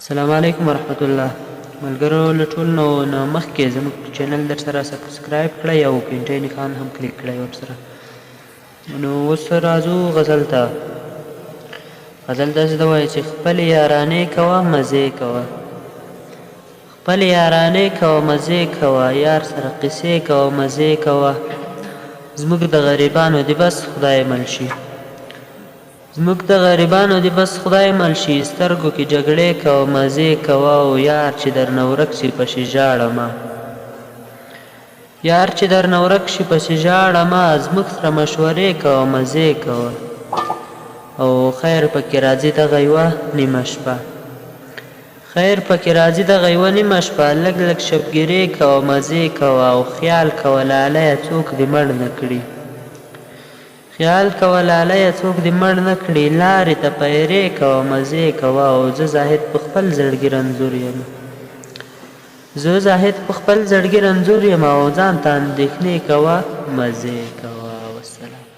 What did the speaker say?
السلام علیکم ورحمت الله. ملګرو له ټول نه مخکې زموږ چینل در سره سبسکرایب کړئ او ګنټۍ نښان هم کلیک کړئ ورسره. نو اوس راځو غزل ته. غزل داسې ته وایي چې خپلې یارانې کوه مزې کوه، خپلې یارانې کوه مزې کوه، یار سره قصې کوه مزې کوه، زموږ د غریبانو دې بس خدای مل شي، زموږ د غریبانو دې بس خدای مل شي، سترګو کې جګړې کوه مزې کوه، او یار چې درنه ورک شي پسې ژاړمه، یار چې درنه ورک شي پسې ژاړمه، زموږ سره مشورې کوه مزې کوه، او خیر پکې راځي دغه یوه نیمه شپه، خیر پکې راځي دغه یوه نیمه شپه، لږ لږ شبګیرې کوه مزې کوه، او خیال کوه لالیه څوک دې مړ نه کړي، خیال کوه لالیه څوک دې مړ نه کړي، لارې ته پیرې کوه مزې کوه، او زه زاهد په خپل زړګي رنځور یم، زه زاهد په خپل زړګي رنځور یم، او ځان ته اندېښنې کوه مزې کوه. والسلام.